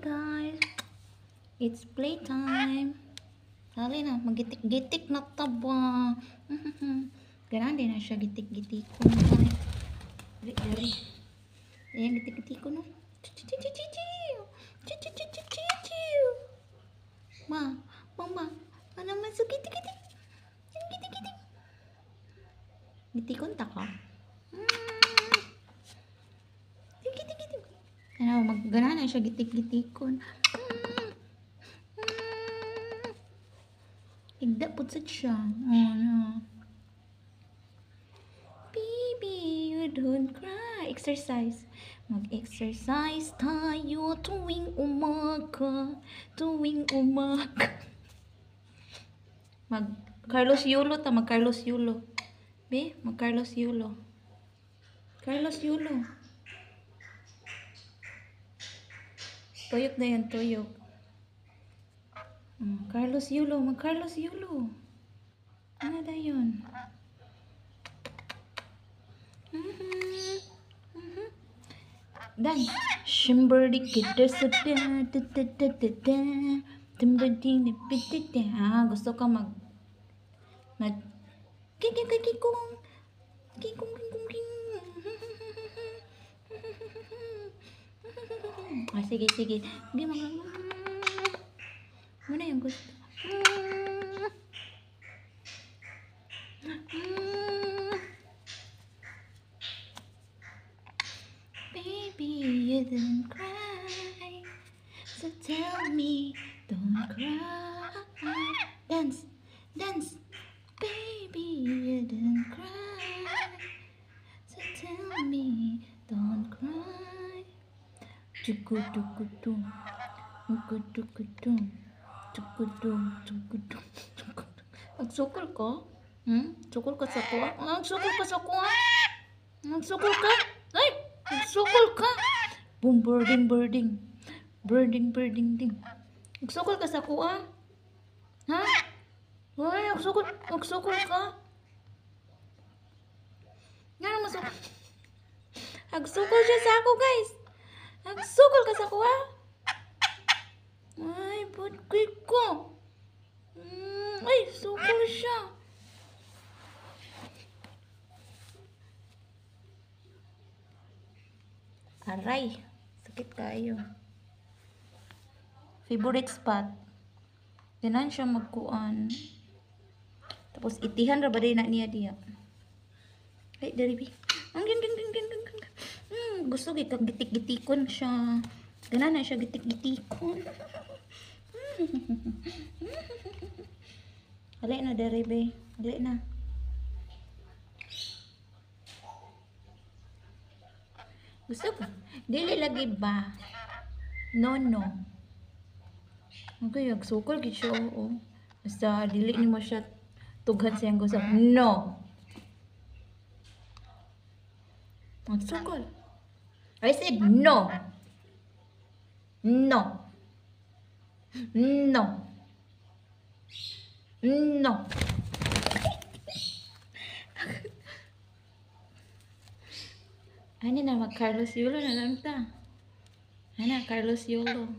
guys. It's playtime. Dali na, magitik-gitik na taba. Ganun din na siya gitik-gitik ko. Dari. Ayan, gitik-gitik ko no. Mama, ano man sa gitik-gitik? Gitik-gitik. Gitikon ta ka? Gitik-gitik. Ano, maggana na siya gitik-gitikon. Higda po sa siya. Ano. Baby, you don't cry. Exercise. Mag-exercise tayo tuwing umaga. Tuwing umaga. Mag-Carlos Yulo ta. Mag-Carlos Yulo. Be, mag-Carlos Yulo. Carlos Yulo. Tuyok na yan, tuyok. Carlos Yulo, mag-Carlos Yulo. Ano na yun? Dan. Shimberdi kita sedang. Timbadi nipitita. Gusto ka mag kikong. Kikong. Sige. Sige, mana yang gusto? Baby, you don't cry. So tell me, don't cry. Dance. Baby, you don't cry. So tell me, don't cry. Tukutukutum. Nagsukol ka? Sukol ka sa kuha? Nagsukol ka sa kuha? Nagsukol ka? Ay! Nagsukol ka? Boom, birding. Birding ding. Nagsukol ka sa kuha? Ha? Ay, nagsukol ka? Nga masukol. Nagsukol siya sa ako, guys. Nagsukol ka sa kuha? Ay, putkoy ko. Ay, sukol siya. Aray, sakit kayo. Favorite spot. Ganan siya magkuan. Tapos itihan ra ba din na niya diya. Ay, dari bi. Gusto gitik-gitikon siya. Ganan na siya gitik-gitikon. Hali na, Deribe. Hali na. Gusto ka? Dili lagi ba? No. Okay, agsukol gid siya. Basta dili ni mo siya tughan siyang gusto. No. Agsukol. I said no. No. Ano na, mag-Carlos Yulo na lang ta. Ano, Carlos Yulo.